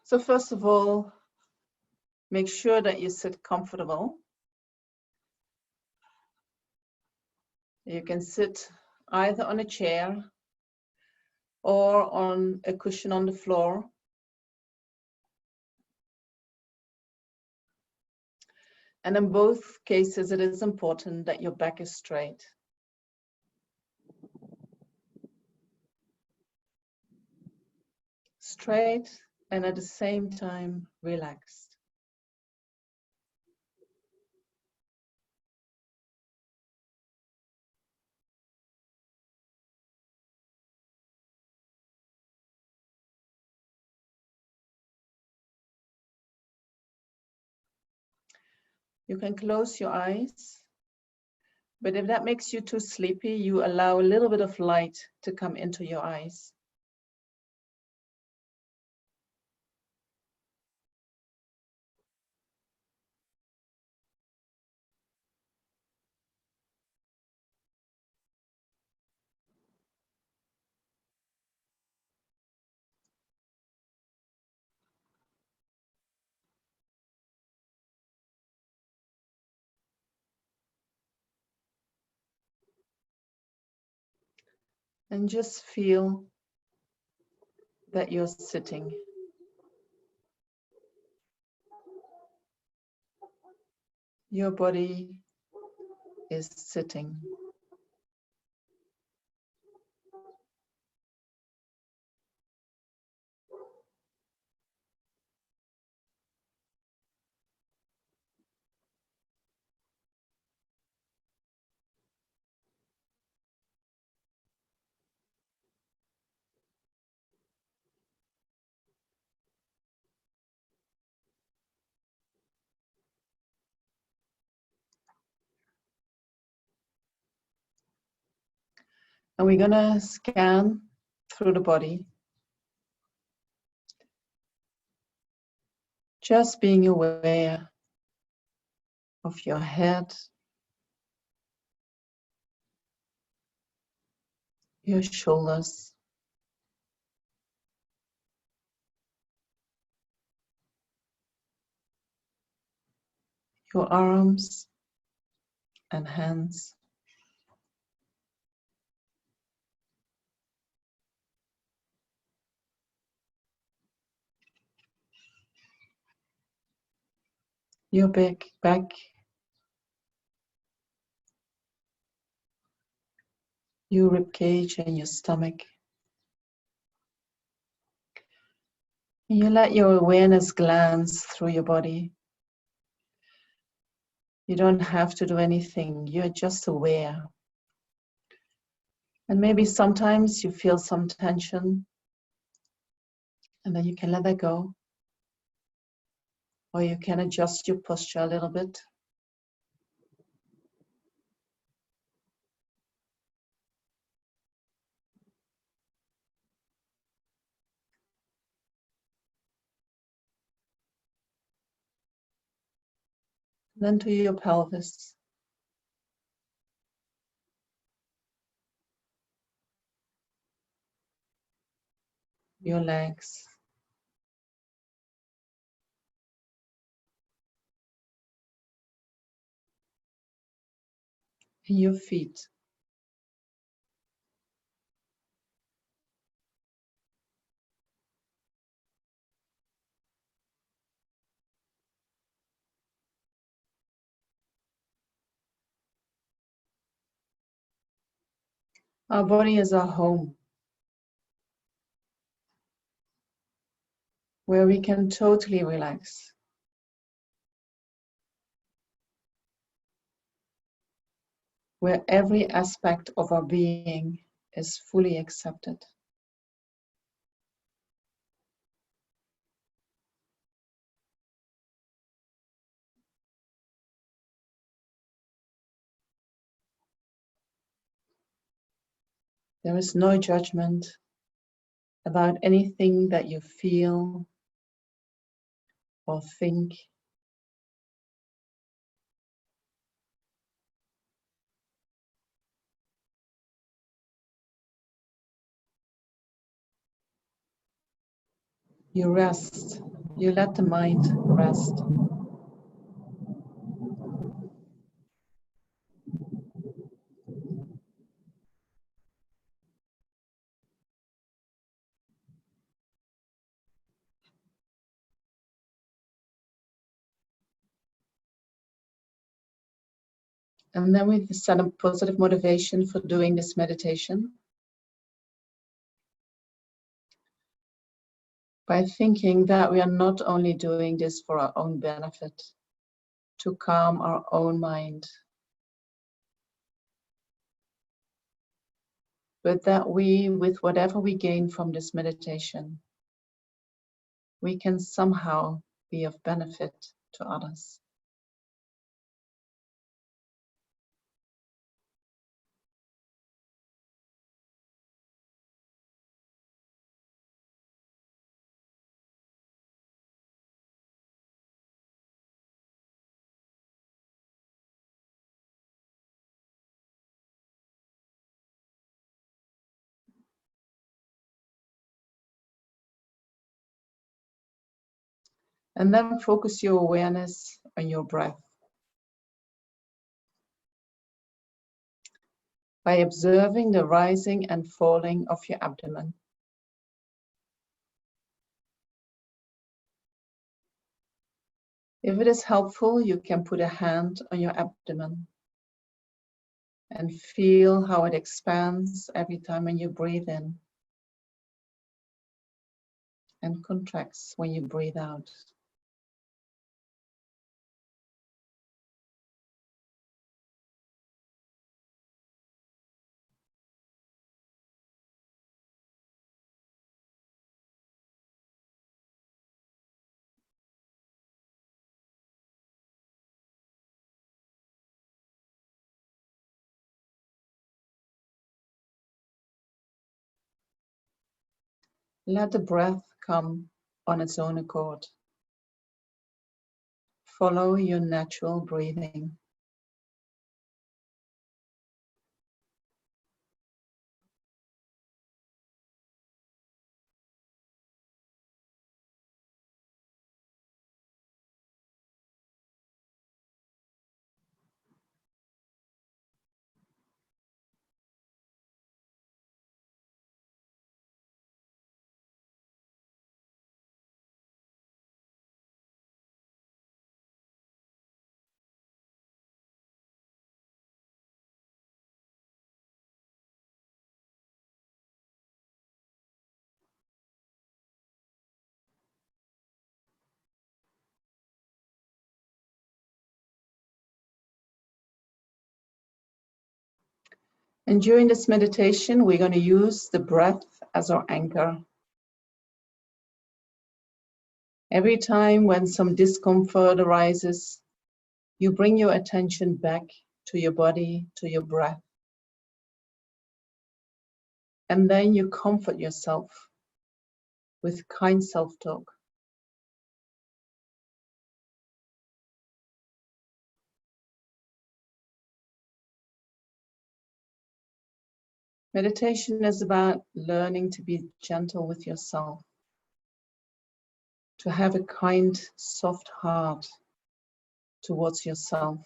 So first of all, make sure that you sit comfortable. You can sit either on a chair or on a cushion on the floor. And in both cases, it is important that your back is straight. Straight and at the same time relaxed. You can close your eyes, but if that makes you too sleepy, you allow a little bit of light to come into your eyes. And just feel that you're sitting. Your body is sitting. And we're gonna scan through the body. Just being aware of your head, your shoulders, your arms and hands. Your back, your rib cage and your stomach. And you let your awareness glance through your body. You don't have to do anything, you're just aware. And maybe sometimes you feel some tension, and then you can let that go. Or you can adjust your posture a little bit. Then to your pelvis. Your legs. And your feet. Our body is our home, where we can totally relax. Where every aspect of our being is fully accepted. There is no judgment about anything that you feel or think. You rest You let the mind rest. And then we set a positive motivation for doing this meditation by thinking that we are not only doing this for our own benefit, to calm our own mind, but that we, with whatever we gain from this meditation, we can somehow be of benefit to others. And then focus your awareness on your breath. By observing the rising and falling of your abdomen. If it is helpful, you can put a hand on your abdomen and feel how it expands every time when you breathe in and contracts when you breathe out. Let the breath come on its own accord. Follow your natural breathing. And during this meditation, we're going to use the breath as our anchor. Every time when some discomfort arises, you bring your attention back to your body, to your breath. And then you comfort yourself with kind self-talk. Meditation is about learning to be gentle with yourself, to have a kind, soft heart towards yourself.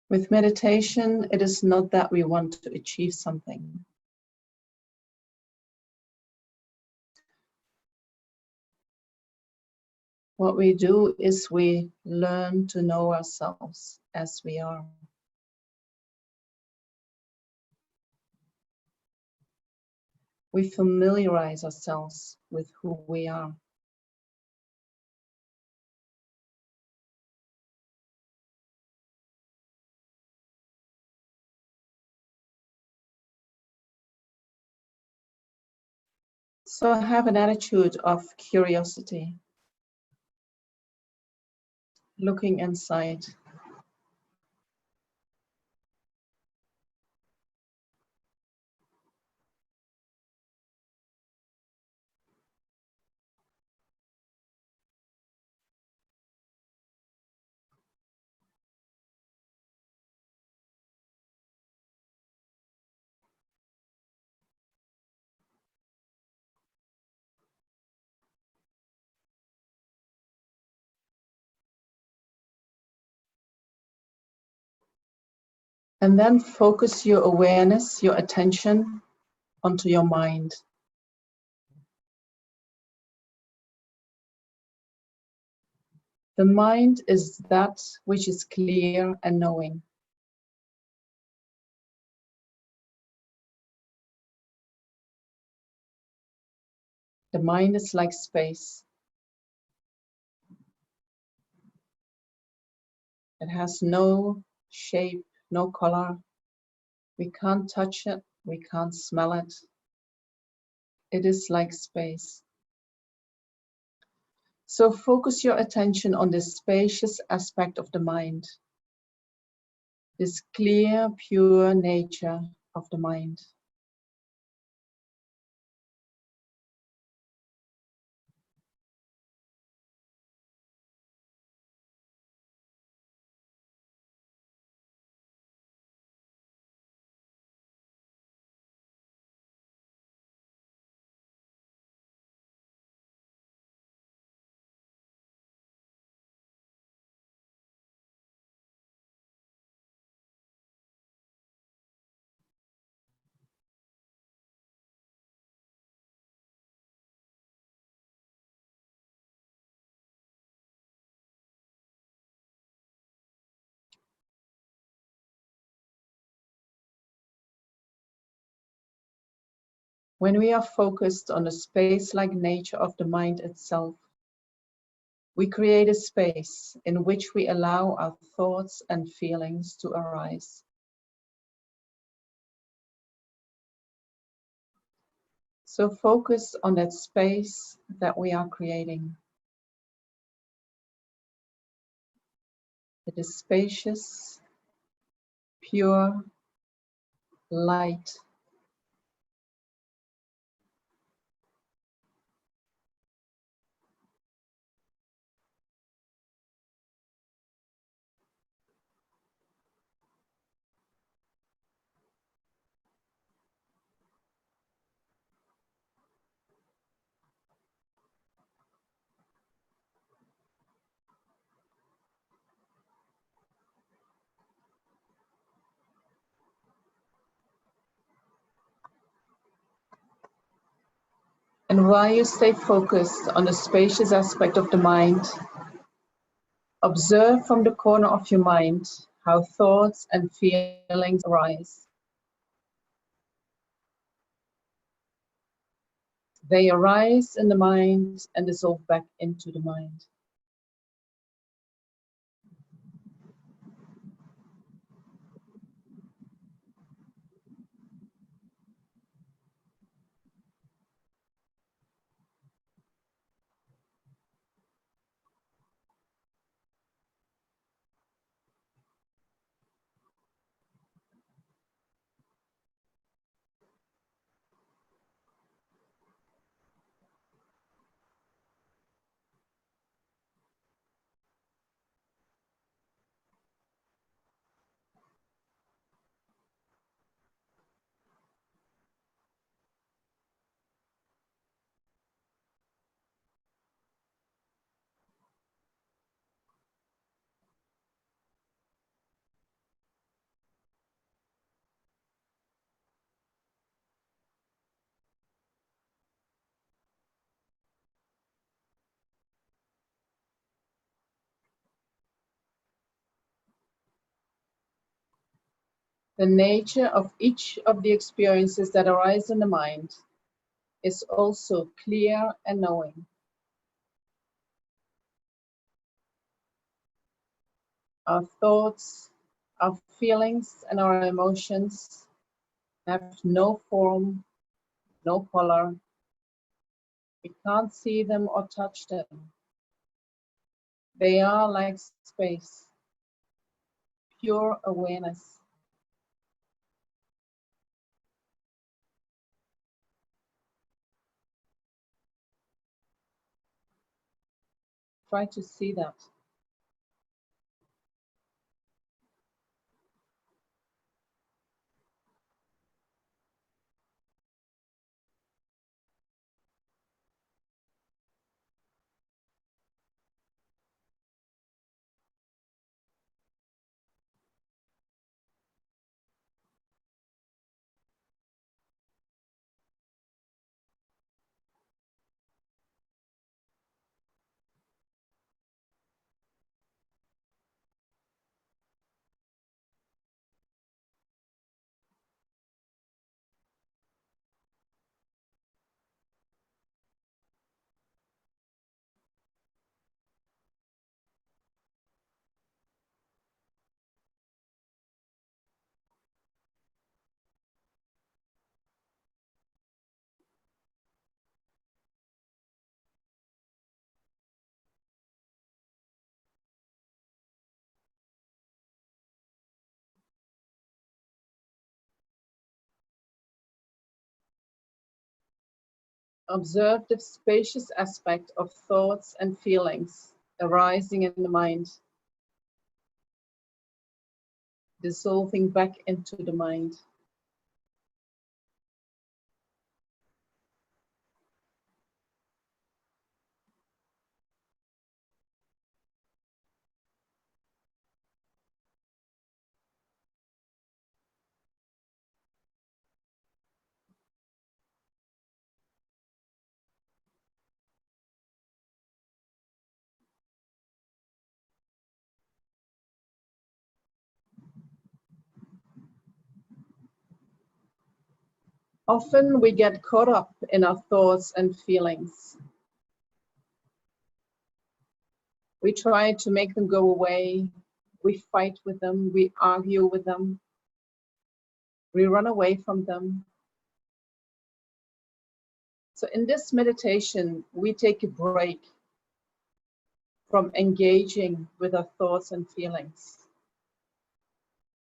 With meditation, it is not that we want to achieve something. What we do is we learn to know ourselves as we are. We familiarize ourselves with who we are. So have an attitude of curiosity. looking inside. And then focus your awareness, your attention onto your mind. The mind is that which is clear and knowing. The mind is like space. It has no shape, no color. We can't touch it, we can't smell it. It is like space. So focus your attention on the spacious aspect of the mind, this clear, pure nature of the mind. When we are focused on the space-like nature of the mind itself, we create a space in which we allow our thoughts and feelings to arise. So focus on that space that we are creating. It is spacious, pure, light. And while you stay focused on the spacious aspect of the mind, observe from the corner of your mind how thoughts and feelings arise. They arise in the mind and dissolve back into the mind. The nature of each of the experiences that arise in the mind is also clear and knowing. Our thoughts, our feelings, and our emotions have no form, no color. We can't see them or touch them. They are like space, pure awareness. Try to see that. Observe the spacious aspect of thoughts and feelings arising in the mind, dissolving back into the mind. Often we get caught up in our thoughts and feelings. We try to make them go away. We fight with them. We argue with them. We run away from them. So in this meditation, we take a break from engaging with our thoughts and feelings.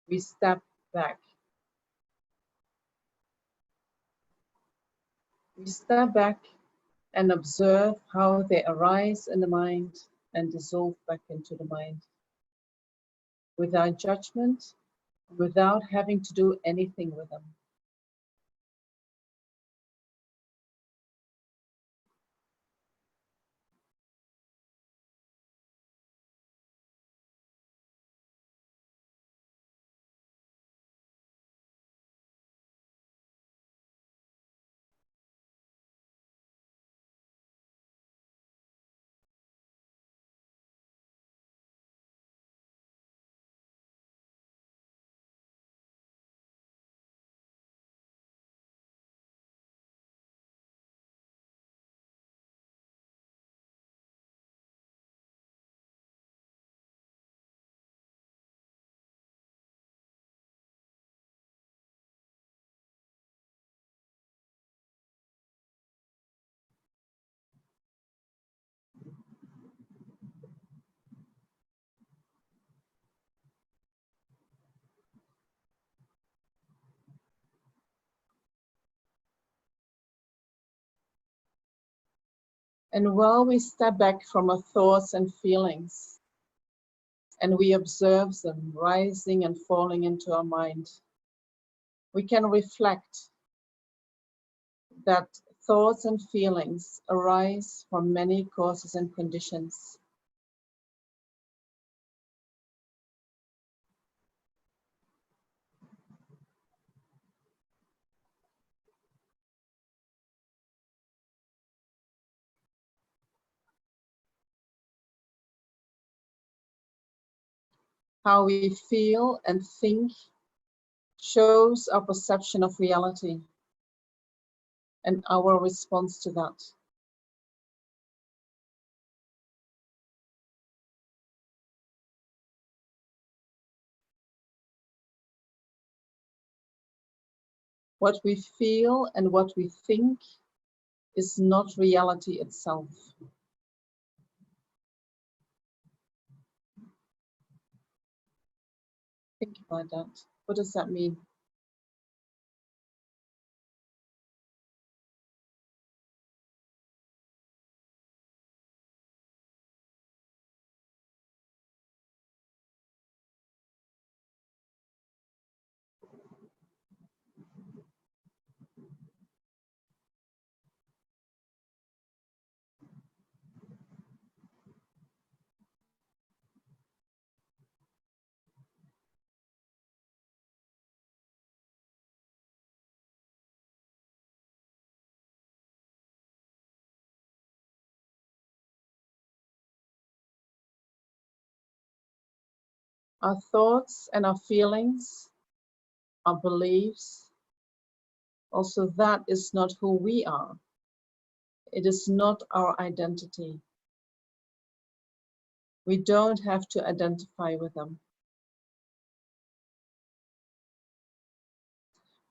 We step back. We step back and observe how they arise in the mind and dissolve back into the mind. Without judgment, without having to do anything with them. And while we step back from our thoughts and feelings, and we observe them rising and falling into our mind, we can reflect that thoughts and feelings arise from many causes and conditions. How we feel and think shows our perception of reality and our response to that. What we feel and what we think is not reality itself. Think about that. What does that mean? Our thoughts and our feelings, our beliefs, also that is not who we are. It is not our identity. We don't have to identify with them.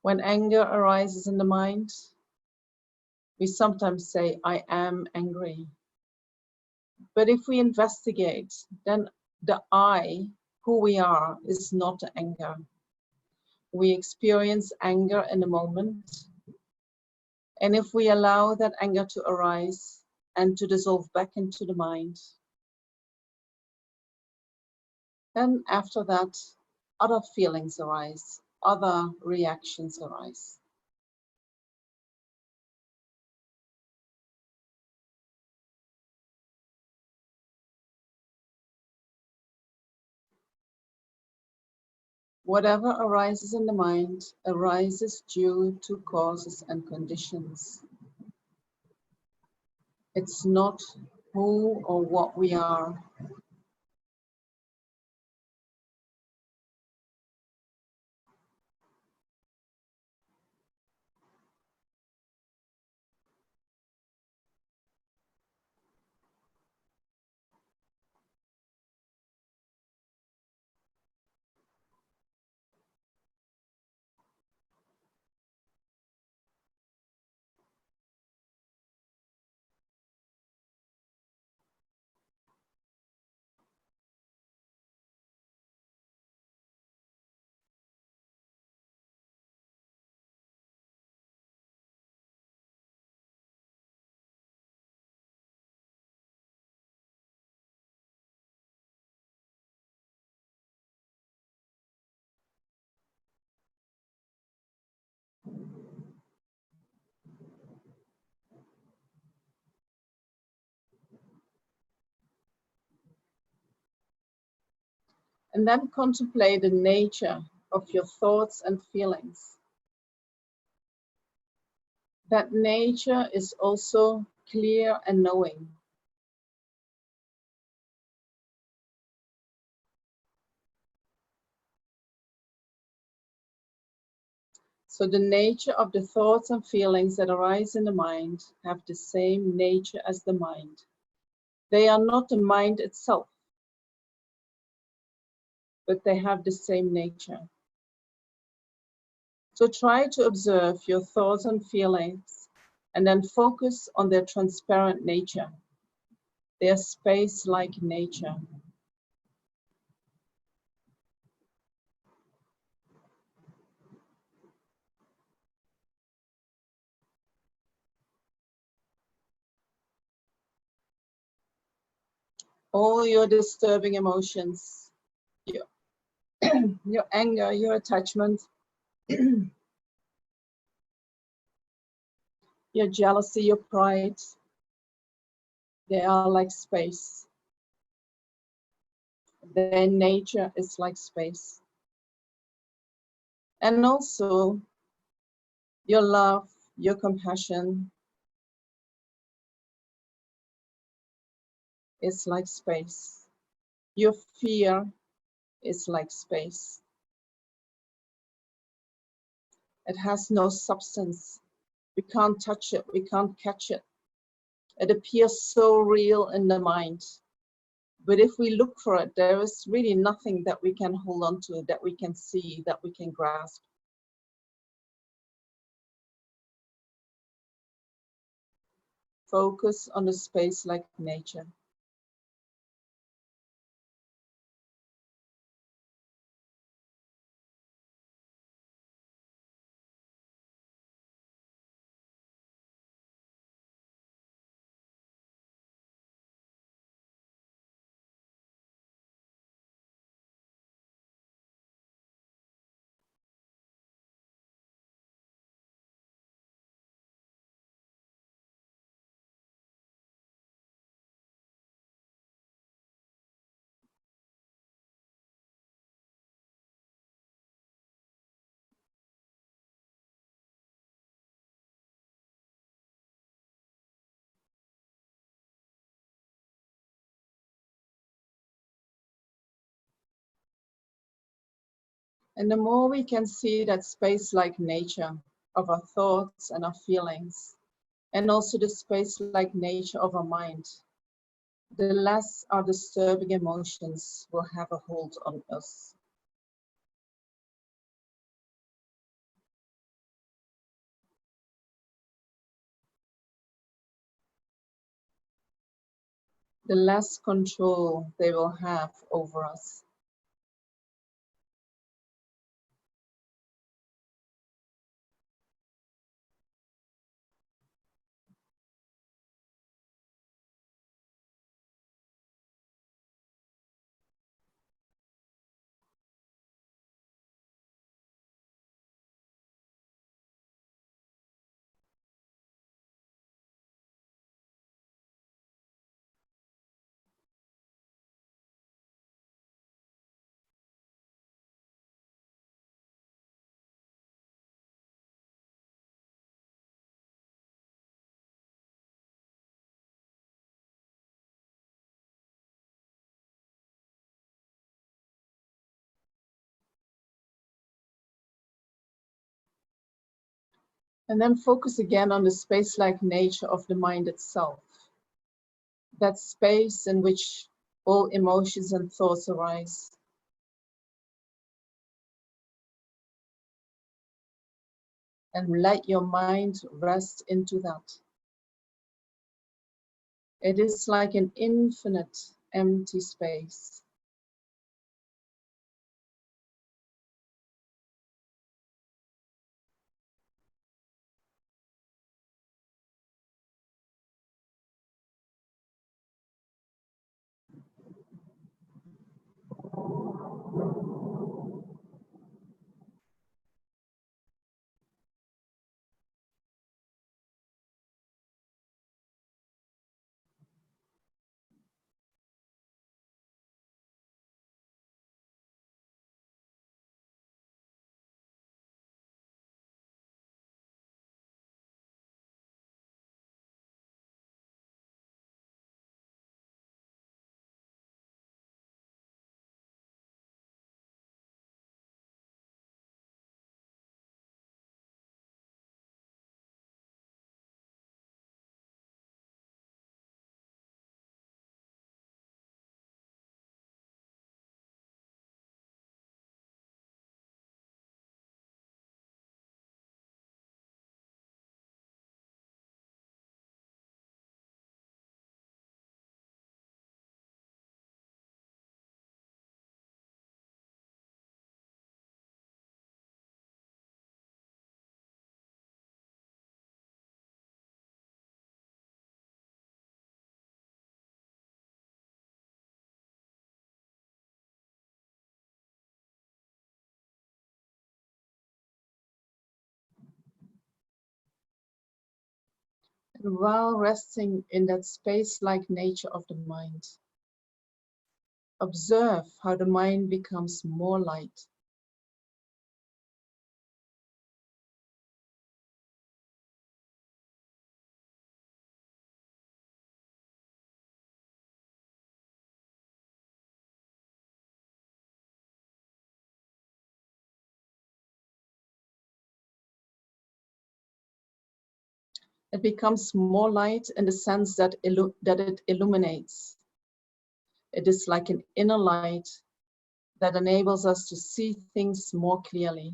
When anger arises in the mind, we sometimes say, I am angry. But if we investigate, then the I, who we are, is not anger. We experience anger in a moment. And if we allow that anger to arise and to dissolve back into the mind, then after that, other feelings arise, other reactions arise. Whatever arises in the mind arises due to causes and conditions. It's not who or what we are. And then contemplate the nature of your thoughts and feelings. That nature is also clear and knowing. So the nature of the thoughts and feelings that arise in the mind have the same nature as the mind. They are not the mind itself, but they have the same nature. So try to observe your thoughts and feelings and then focus on their transparent nature, their space-like nature. All your disturbing emotions, your, your anger, your attachment, your jealousy, your pride, they are like space. Their nature is like space. And also your love, your compassion is like space. Your fear is like space. It has no substance. We can't touch it, we can't catch it. It appears so real in the mind. But if we look for it, there is really nothing that we can hold on to, that we can see, that we can grasp. Focus on the space like nature. And the more we can see that space-like nature of our thoughts and our feelings, and also the space-like nature of our mind, the less our disturbing emotions will have a hold on us. The less control they will have over us. And then focus again on the space-like nature of the mind itself. That space in which all emotions and thoughts arise. And let your mind rest into that. It is like an infinite empty space. And while resting in that space-like nature of the mind, observe how the mind becomes more light. It becomes more light in the sense that, that it illuminates. It is like an inner light that enables us to see things more clearly.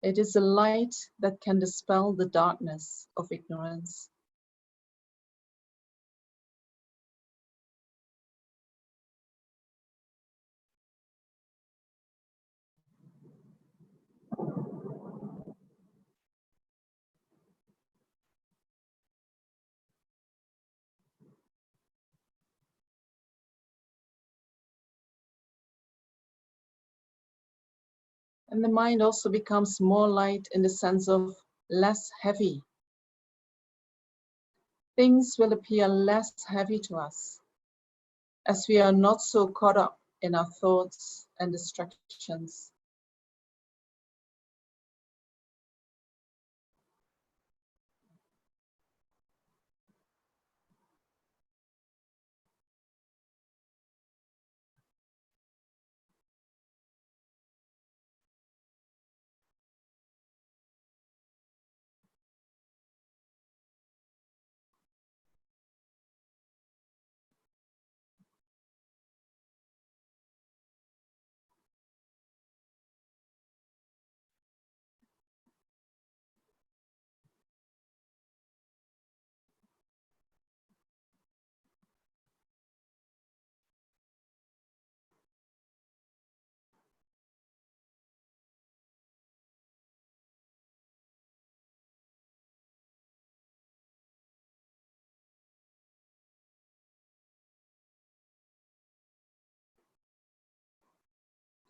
It is a light that can dispel the darkness of ignorance. And the mind also becomes more light in the sense of less heavy. Things will appear less heavy to us as we are not so caught up in our thoughts and distractions.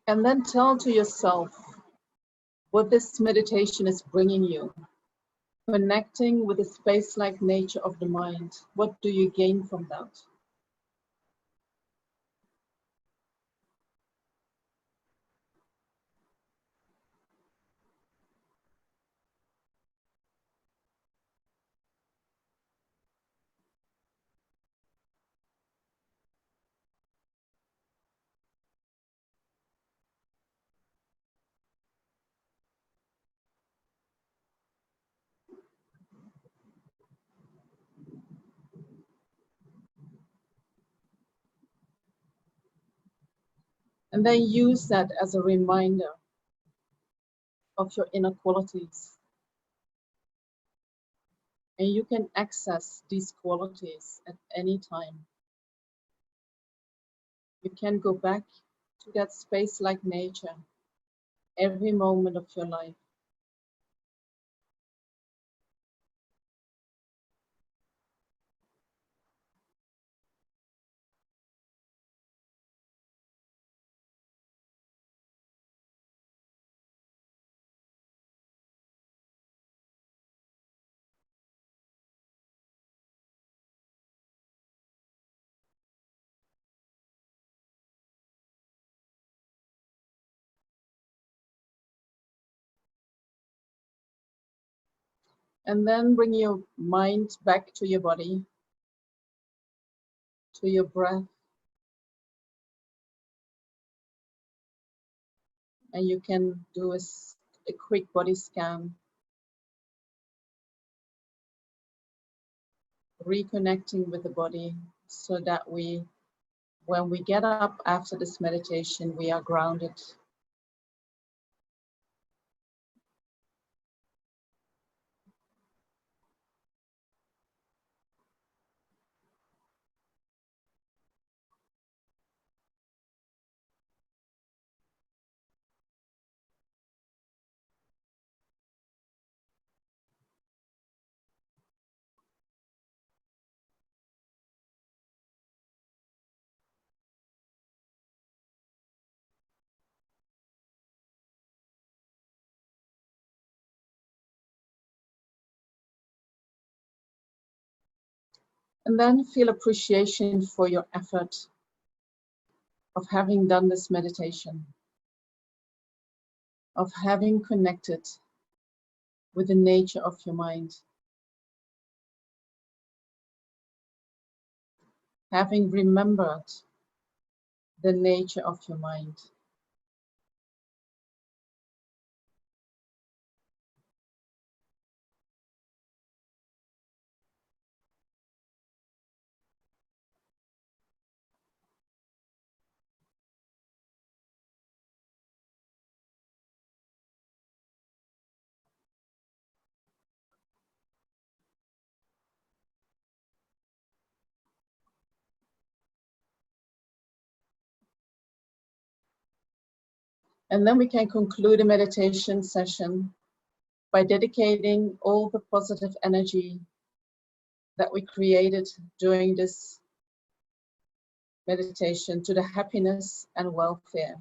And then tell to yourself what this meditation is bringing you. Connecting with the space-like nature of the mind. What do you gain from that? And then use that as a reminder of your inner qualities. And you can access these qualities at any time. You can go back to that space-like nature every moment of your life. And then bring your mind back to your body, to your breath. And you can do a quick body scan, reconnecting with the body so that when we get up after this meditation, we are grounded. And then feel appreciation for your effort of having done this meditation, of having connected with the nature of your mind, having remembered the nature of your mind. And then we can conclude a meditation session by dedicating all the positive energy that we created during this meditation to the happiness and welfare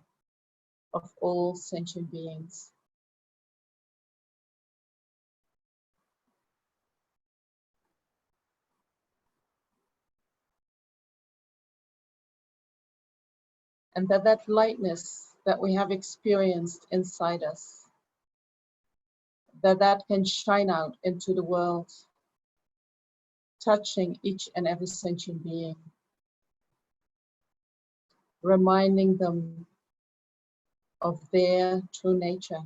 of all sentient beings. And that lightness that we have experienced inside us, that can shine out into the world, touching each and every sentient being, reminding them of their true nature.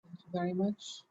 Thank you very much.